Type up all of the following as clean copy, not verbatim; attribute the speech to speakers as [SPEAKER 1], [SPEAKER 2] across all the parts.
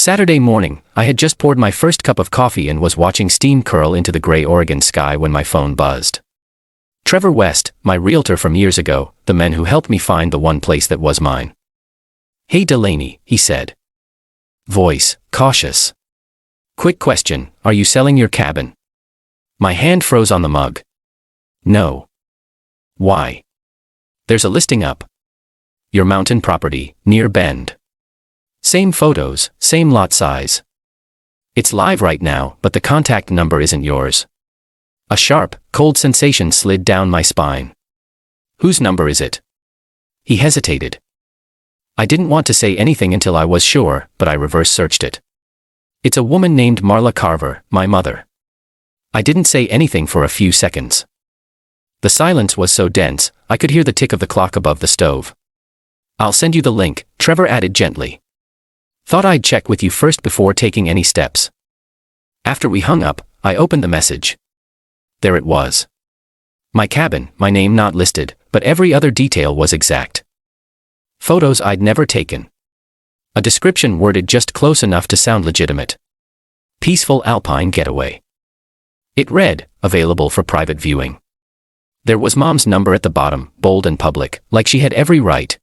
[SPEAKER 1] Saturday morning, I had just poured my first cup of coffee and was watching steam curl into the gray Oregon sky when my phone buzzed. Trevor West, my realtor from years ago, the man who helped me find the one place that was mine. "Hey Delaney," he said. Voice, cautious. "Quick question, are you selling your cabin?" My hand froze on the mug. "No." "Why?" "There's a listing up. Your mountain property, near Bend. Same photos, same lot size. It's live right now, but the contact number isn't yours." A sharp, cold sensation slid down my spine. "Whose number is it?" He hesitated. I didn't want to say anything until I was sure, but I reverse searched it. "It's a woman named Marla Carver, my mother." I didn't say anything for a few seconds. The silence was so dense, I could hear the tick of the clock above the stove. "I'll send you the link," Trevor added gently. "Thought I'd check with you first before taking any steps." After we hung up, I opened the message. There it was. My cabin, my name not listed, but every other detail was exact. Photos I'd never taken. A description worded just close enough to sound legitimate. Peaceful alpine getaway. It read, available for private viewing. There was Mom's number at the bottom, bold and public, like she had every right.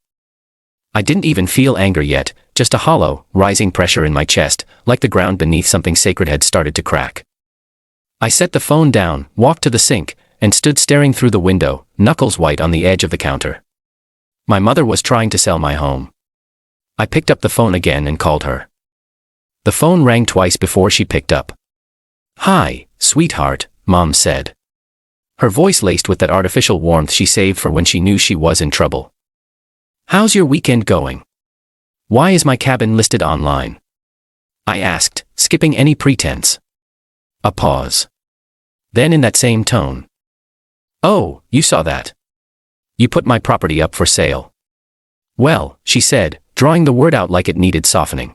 [SPEAKER 1] I didn't even feel anger yet, just a hollow, rising pressure in my chest, like the ground beneath something sacred had started to crack. I set the phone down, walked to the sink, and stood staring through the window, knuckles white on the edge of the counter. My mother was trying to sell my home. I picked up the phone again and called her. The phone rang twice before she picked up. "Hi, sweetheart," Mom said. Her voice laced with that artificial warmth she saved for when she knew she was in trouble. "How's your weekend going? Why is my cabin listed online?" I asked, skipping any pretense. A pause. Then in that same tone. "Oh, you saw that. You put my property up for sale." "Well," she said, drawing the word out like it needed softening.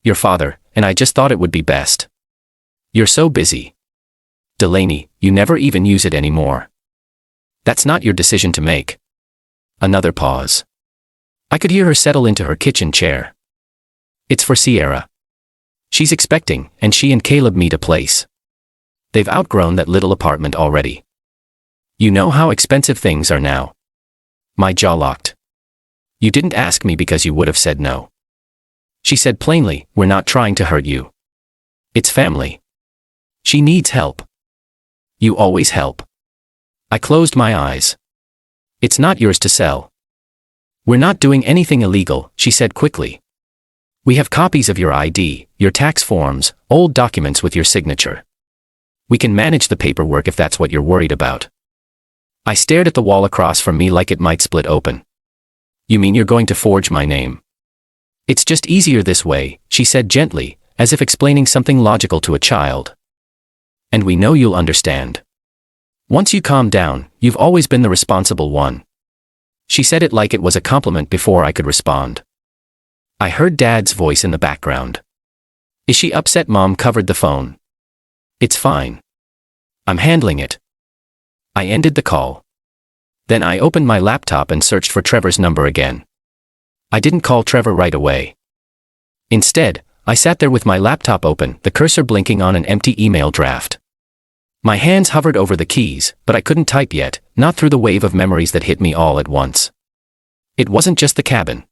[SPEAKER 1] "Your father, and I just thought it would be best. You're so busy. Delaney, you never even use it anymore. That's not your decision to make." Another pause. I could hear her settle into her kitchen chair. "It's for Sierra. She's expecting, and she and Caleb meet a place. They've outgrown that little apartment already. You know how expensive things are now." My jaw locked. "You didn't ask me because you would have said no." She said plainly, "We're not trying to hurt you. It's family. She needs help. You always help." I closed my eyes. "It's not yours to sell." "We're not doing anything illegal," she said quickly. "We have copies of your ID, your tax forms, old documents with your signature. We can manage the paperwork if that's what you're worried about." I stared at the wall across from me like it might split open. "You mean you're going to forge my name?" "It's just easier this way," she said gently, as if explaining something logical to a child. "And we know you'll understand. Once you calm down, you've always been the responsible one." She said it like it was a compliment before I could respond. I heard Dad's voice in the background. "Is she upset?" Mom covered the phone. "It's fine. I'm handling it." I ended the call. Then I opened my laptop and searched for Trevor's number again. I didn't call Trevor right away. Instead, I sat there with my laptop open, the cursor blinking on an empty email draft. My hands hovered over the keys, but I couldn't type yet, not through the wave of memories that hit me all at once. It wasn't just the cabin.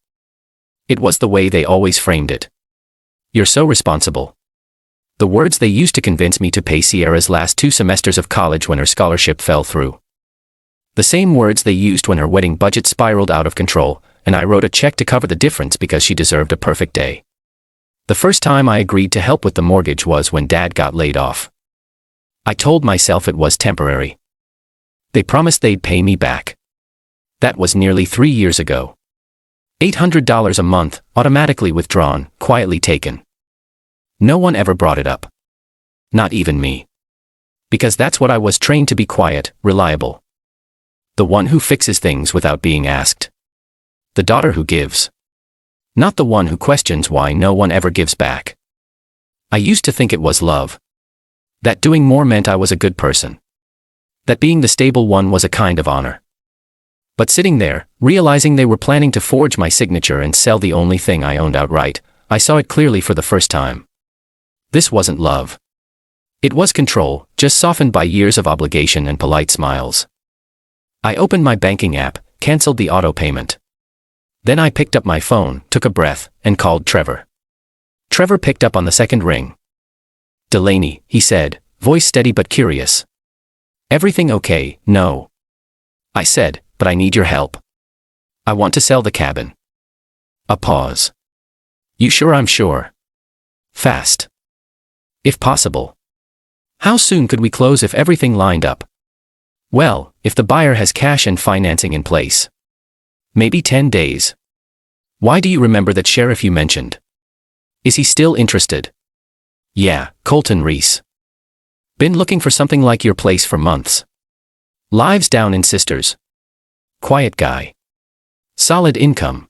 [SPEAKER 1] It was the way they always framed it. "You're so responsible." The words they used to convince me to pay Sierra's last 2 semesters of college when her scholarship fell through. The same words they used when her wedding budget spiraled out of control, and I wrote a check to cover the difference because she deserved a perfect day. The first time I agreed to help with the mortgage was when Dad got laid off. I told myself it was temporary. They promised they'd pay me back. That was nearly 3 years ago. $800 a month, automatically withdrawn, quietly taken. No one ever brought it up. Not even me. Because that's what I was trained to be: quiet, reliable. The one who fixes things without being asked. The daughter who gives. Not the one who questions why no one ever gives back. I used to think it was love. That doing more meant I was a good person. That being the stable one was a kind of honor. But sitting there, realizing they were planning to forge my signature and sell the only thing I owned outright, I saw it clearly for the first time. This wasn't love. It was control, just softened by years of obligation and polite smiles. I opened my banking app, canceled the auto payment. Then I picked up my phone, took a breath, and called Trevor. Trevor picked up on the second ring. "Delaney," he said, voice steady but curious. "Everything okay?" "No," I said, "but I need your help. I want to sell the cabin." A pause. "You sure?" "I'm sure." "Fast. If possible." "How soon could we close if everything lined up?" "Well, if the buyer has cash and financing in place. Maybe 10 days. Why do you remember that sheriff you mentioned? Is he still interested?" "Yeah, Colton Reese. Been looking for something like your place for months. Lives down in Sisters. Quiet guy. Solid income.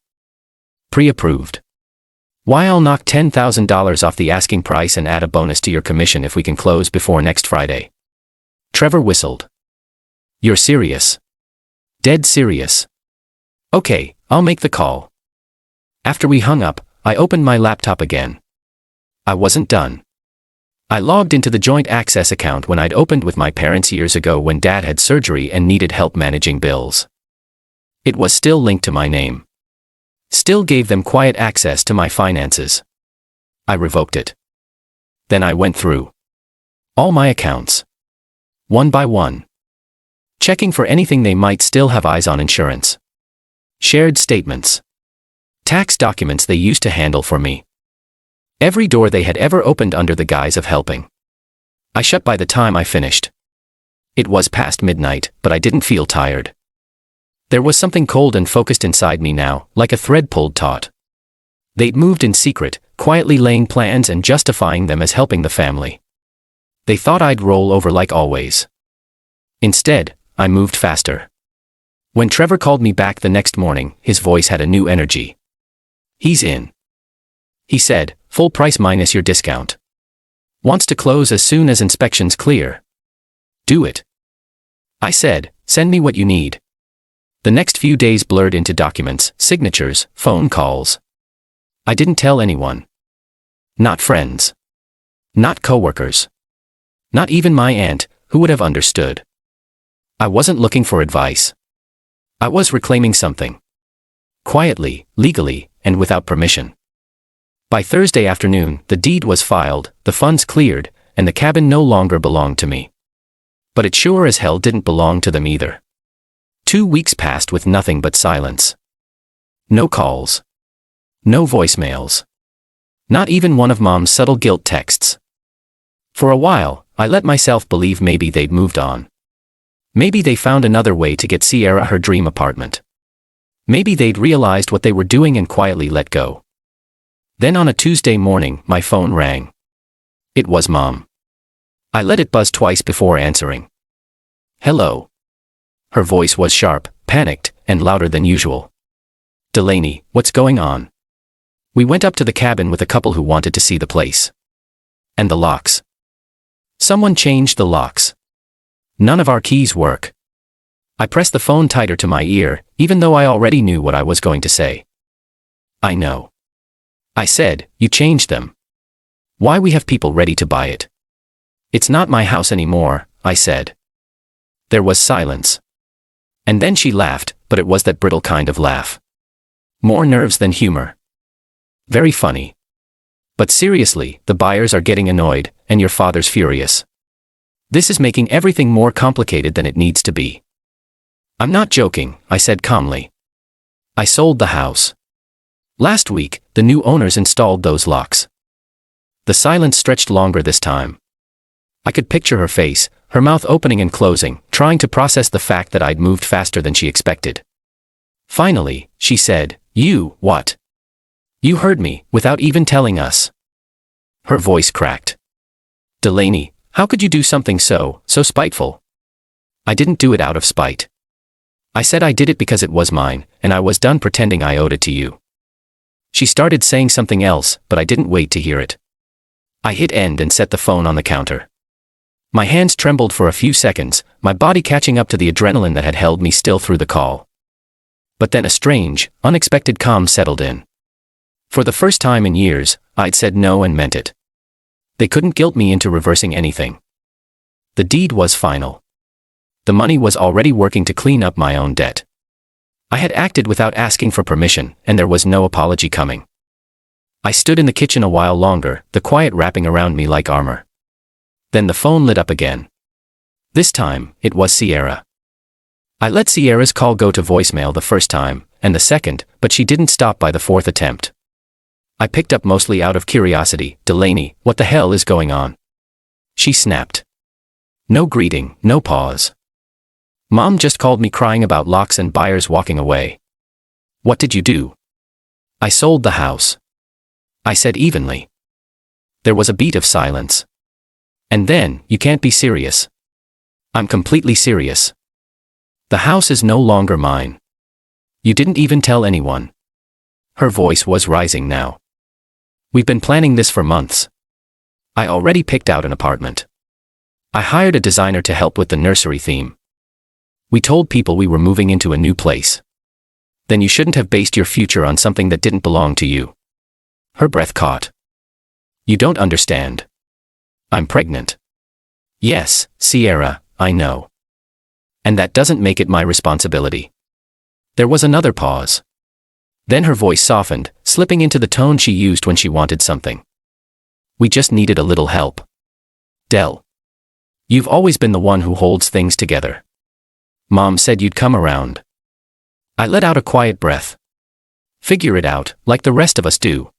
[SPEAKER 1] Pre-approved. Why, I'll knock $10,000 off the asking price and add a bonus to your commission if we can close before next Friday." Trevor whistled. "You're serious?" "Dead serious." "Okay, I'll make the call." After we hung up, I opened my laptop again. I wasn't done. I logged into the joint access account when I'd opened with my parents years ago when Dad had surgery and needed help managing bills. It was still linked to my name. Still gave them quiet access to my finances. I revoked it. Then I went through all my accounts, one by one, checking for anything they might still have eyes on: insurance, shared statements, tax documents they used to handle for me. Every door they had ever opened under the guise of helping, I shut by the time I finished. It was past midnight, but I didn't feel tired. There was something cold and focused inside me now, like a thread pulled taut. They'd moved in secret, quietly laying plans and justifying them as helping the family. They thought I'd roll over like always. Instead, I moved faster. When Trevor called me back the next morning, his voice had a new energy. "He's in," he said, "full price minus your discount. Wants to close as soon as inspections clear." "Do it," I said, "send me what you need." The next few days blurred into documents, signatures, phone calls. I didn't tell anyone. Not friends. Not coworkers. Not even my aunt, who would have understood. I wasn't looking for advice. I was reclaiming something. Quietly, legally, and without permission. By Thursday afternoon, the deed was filed, the funds cleared, and the cabin no longer belonged to me. But it sure as hell didn't belong to them either. 2 weeks passed with nothing but silence. No calls. No voicemails. Not even one of Mom's subtle guilt texts. For a while, I let myself believe maybe they'd moved on. Maybe they found another way to get Sierra her dream apartment. Maybe they'd realized what they were doing and quietly let go. Then on a Tuesday morning, my phone rang. It was Mom. I let it buzz twice before answering. "Hello." Her voice was sharp, panicked, and louder than usual. "Delaney, what's going on?" "We went up to the cabin with a couple who wanted to see the place. And the locks. Someone changed the locks. None of our keys work." I pressed the phone tighter to my ear, even though I already knew what I was going to say. "I know," I said, "you changed them. Why, we have people ready to buy it." "It's not my house anymore," I said. There was silence. And then she laughed, but it was that brittle kind of laugh. More nerves than humor. "Very funny. But seriously, the buyers are getting annoyed, and your father's furious. This is making everything more complicated than it needs to be." "I'm not joking," I said calmly. "I sold the house. Last week, the new owners installed those locks." The silence stretched longer this time. I could picture her face, her mouth opening and closing, trying to process the fact that I'd moved faster than she expected. Finally, she said, What? You heard me, without even telling us." Her voice cracked. "Delaney, how could you do something so spiteful?" "I didn't do it out of spite. I said I did it because it was mine, and I was done pretending I owed it to you." She started saying something else, but I didn't wait to hear it. I hit end and set the phone on the counter. My hands trembled for a few seconds, my body catching up to the adrenaline that had held me still through the call. But then a strange, unexpected calm settled in. For the first time in years, I'd said no and meant it. They couldn't guilt me into reversing anything. The deed was final. The money was already working to clean up my own debt. I had acted without asking for permission, and there was no apology coming. I stood in the kitchen a while longer, the quiet wrapping around me like armor. Then the phone lit up again. This time, it was Sierra. I let Sierra's call go to voicemail the first time, and the second, but she didn't stop by the fourth attempt. I picked up mostly out of curiosity. "Delaney, what the hell is going on?" She snapped. No greeting, no pause. "Mom just called me crying about locks and buyers walking away." "What did you do?" "I sold the house," I said evenly. There was a beat of silence. And then, "You can't be serious." "I'm completely serious. The house is no longer mine. You didn't even tell anyone." Her voice was rising now. "We've been planning this for months. I already picked out an apartment. I hired a designer to help with the nursery theme. We told people we were moving into a new place. Then you shouldn't have based your future on something that didn't belong to you." Her breath caught. "You don't understand. I'm pregnant." "Yes, Sierra, I know. And that doesn't make it my responsibility." There was another pause. Then her voice softened, slipping into the tone she used when she wanted something. "We just needed a little help. Del. You've always been the one who holds things together. Mom said you'd come around." I let out a quiet breath. "Figure it out, like the rest of us do."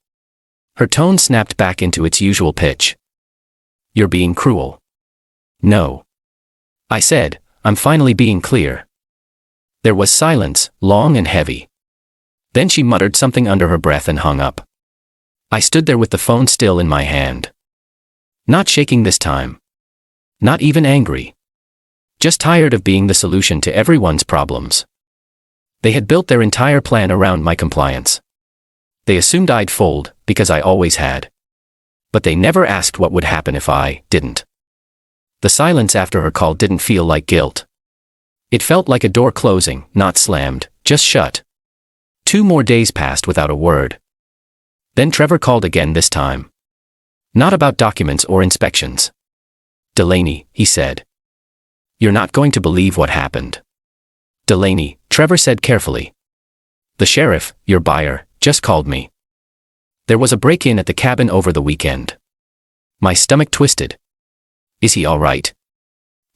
[SPEAKER 1] Her tone snapped back into its usual pitch. "You're being cruel." "No," I said, "I'm finally being clear." There was silence, long and heavy. Then she muttered something under her breath and hung up. I stood there with the phone still in my hand. Not shaking this time. Not even angry. Just tired of being the solution to everyone's problems. They had built their entire plan around my compliance. They assumed I'd fold, because I always had. But they never asked what would happen if I didn't. The silence after her call didn't feel like guilt. It felt like a door closing, not slammed, just shut. 2 more days passed without a word. Then Trevor called again this time. Not about documents or inspections. "Delaney," he said. "You're not going to believe what happened." "Delaney," Trevor said carefully. "The sheriff, your buyer, just called me. There was a break-in at the cabin over the weekend." My stomach twisted. "Is he all right?"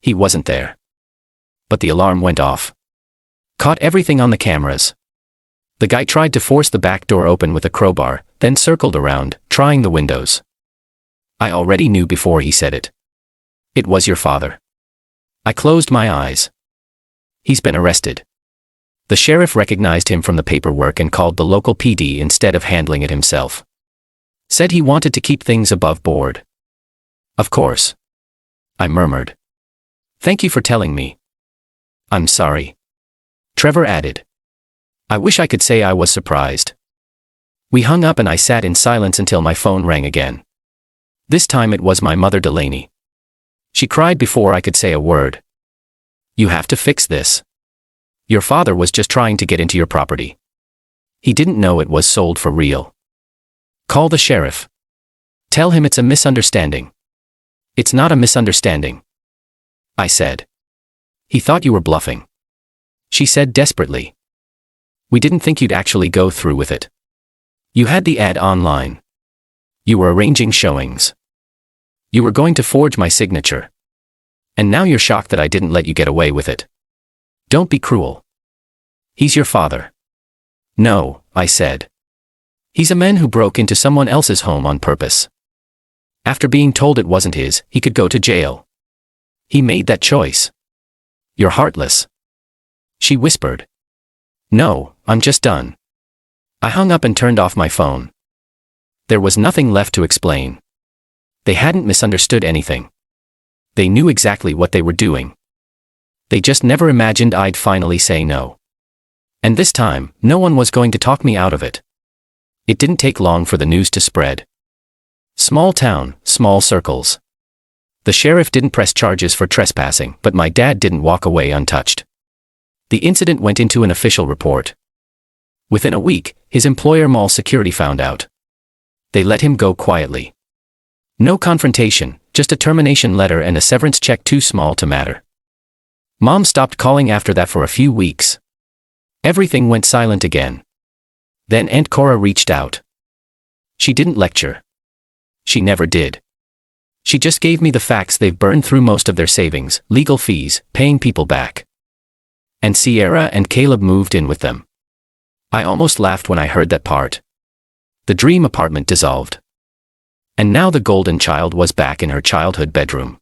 [SPEAKER 1] "He wasn't there. But the alarm went off. Caught everything on the cameras. The guy tried to force the back door open with a crowbar, then circled around, trying the windows. I already knew before he said it. It was your father." I closed my eyes. "He's been arrested." The sheriff recognized him from the paperwork and called the local PD instead of handling it himself. Said he wanted to keep things above board. "Of course," I murmured. "Thank you for telling me." "I'm sorry," Trevor added. I wish I could say I was surprised. We hung up and I sat in silence until my phone rang again. This time it was my mother, Delaney. She cried before I could say a word. "You have to fix this. Your father was just trying to get into your property. He didn't know it was sold for real. Call the sheriff. Tell him it's a misunderstanding." "It's not a misunderstanding," I said. "He thought you were bluffing," she said desperately. "We didn't think you'd actually go through with it. You had the ad online. You were arranging showings. You were going to forge my signature. And now you're shocked that I didn't let you get away with it. Don't be cruel. He's your father." "No," I said. "He's a man who broke into someone else's home on purpose. After being told it wasn't his, he could go to jail. He made that choice." "You're heartless," she whispered. "No, I'm just done." I hung up and turned off my phone. There was nothing left to explain. They hadn't misunderstood anything. They knew exactly what they were doing. They just never imagined I'd finally say no. And this time, no one was going to talk me out of it. It didn't take long for the news to spread. Small town, small circles. The sheriff didn't press charges for trespassing, but my dad didn't walk away untouched. The incident went into an official report. Within a week, his employer mall security found out. They let him go quietly. No confrontation, just a termination letter and a severance check too small to matter. Mom stopped calling after that for a few weeks. Everything went silent again. Then Aunt Cora reached out. She didn't lecture. She never did. She just gave me the facts. They've burned through most of their savings, legal fees, paying people back. And Sierra and Caleb moved in with them. I almost laughed when I heard that part. The dream apartment dissolved. And now the golden child was back in her childhood bedroom.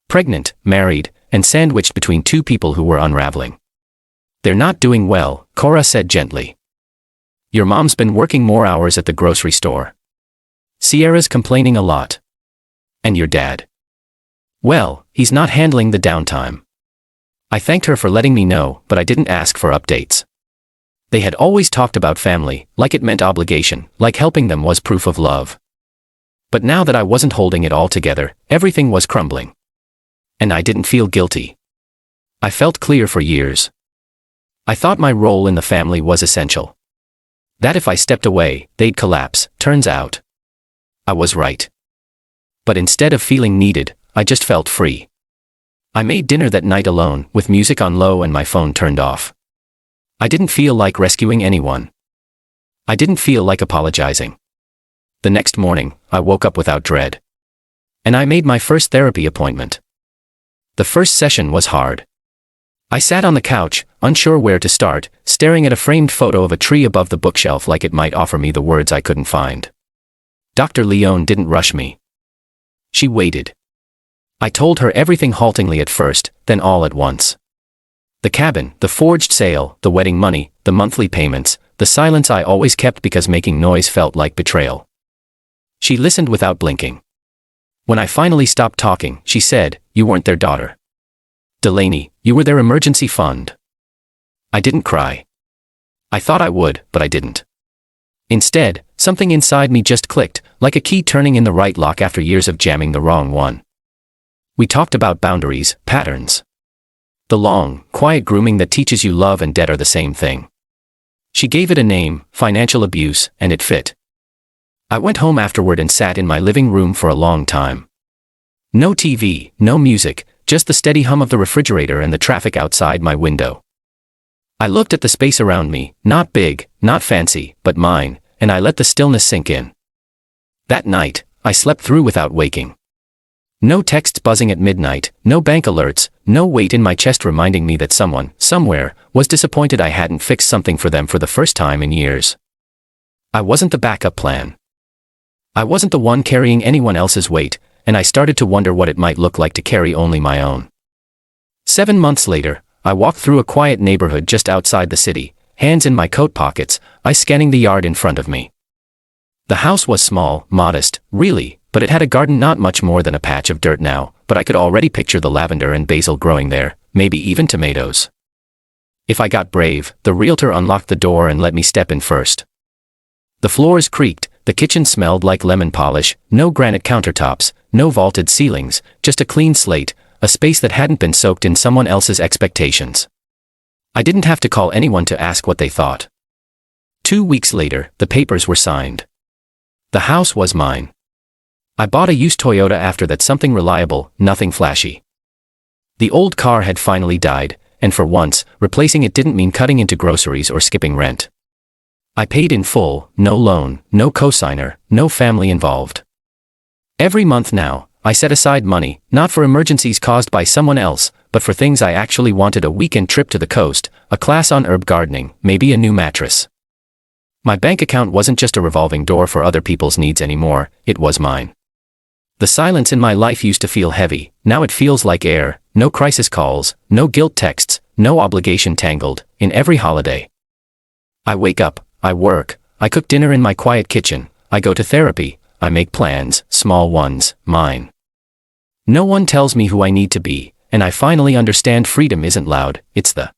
[SPEAKER 1] Pregnant, married, and sandwiched between two people who were unraveling. They're not doing well, Cora said gently. Your mom's been working more hours at the grocery store. Sierra's complaining a lot. And your dad? Well, he's not handling the downtime. I thanked her for letting me know, but I didn't ask for updates. They had always talked about family, like it meant obligation, like helping them was proof of love. But now that I wasn't holding it all together, everything was crumbling. And I didn't feel guilty. I felt clear for years. I thought my role in the family was essential. That if I stepped away, they'd collapse. Turns out I was right. But instead of feeling needed, I just felt free. I made dinner that night alone, with music on low and my phone turned off. I didn't feel like rescuing anyone. I didn't feel like apologizing. The next morning, I woke up without dread. And I made my first therapy appointment. The first session was hard. I sat on the couch, unsure where to start, staring at a framed photo of a tree above the bookshelf like it might offer me the words I couldn't find. Dr. Leone didn't rush me. She waited. I told her everything haltingly at first, then all at once. The cabin, the forged sale, the wedding money, the monthly payments, the silence I always kept because making noise felt like betrayal. She listened without blinking. When I finally stopped talking, she said, "You weren't their daughter. Delaney, you were their emergency fund." I didn't cry. I thought I would, but I didn't. Instead, something inside me just clicked, like a key turning in the right lock after years of jamming the wrong one. We talked about boundaries, patterns. The long, quiet grooming that teaches you love and debt are the same thing. She gave it a name, financial abuse, and it fit. I went home afterward and sat in my living room for a long time. No TV, no music, just the steady hum of the refrigerator and the traffic outside my window. I looked at the space around me, not big, not fancy, but mine, and I let the stillness sink in. That night, I slept through without waking. No texts buzzing at midnight, no bank alerts, no weight in my chest reminding me that someone, somewhere, was disappointed I hadn't fixed something for them for the first time in years. I wasn't the backup plan. I wasn't the one carrying anyone else's weight, and I started to wonder what it might look like to carry only my own. 7 months later, I walked through a quiet neighborhood just outside the city, hands in my coat pockets, eyes scanning the yard in front of me. The house was small, modest, really, but it had a garden not much more than a patch of dirt now, but I could already picture the lavender and basil growing there, maybe even tomatoes. If I got brave, the realtor unlocked the door and let me step in first. The floors creaked, the kitchen smelled like lemon polish, no granite countertops, no vaulted ceilings, just a clean slate, a space that hadn't been soaked in someone else's expectations. I didn't have to call anyone to ask what they thought. 2 weeks later, the papers were signed. The house was mine. I bought a used Toyota after that, something reliable, nothing flashy. The old car had finally died, and for once, replacing it didn't mean cutting into groceries or skipping rent. I paid in full, no loan, no cosigner, no family involved. Every month now, I set aside money, not for emergencies caused by someone else, but for things I actually wanted: a weekend trip to the coast, a class on herb gardening, maybe a new mattress. My bank account wasn't just a revolving door for other people's needs anymore, it was mine. The silence in my life used to feel heavy, now it feels like air, no crisis calls, no guilt texts, no obligation tangled in every holiday. I wake up, I work, I cook dinner in my quiet kitchen, I go to therapy, I make plans, small ones, mine. No one tells me who I need to be, and I finally understand freedom isn't loud, it's the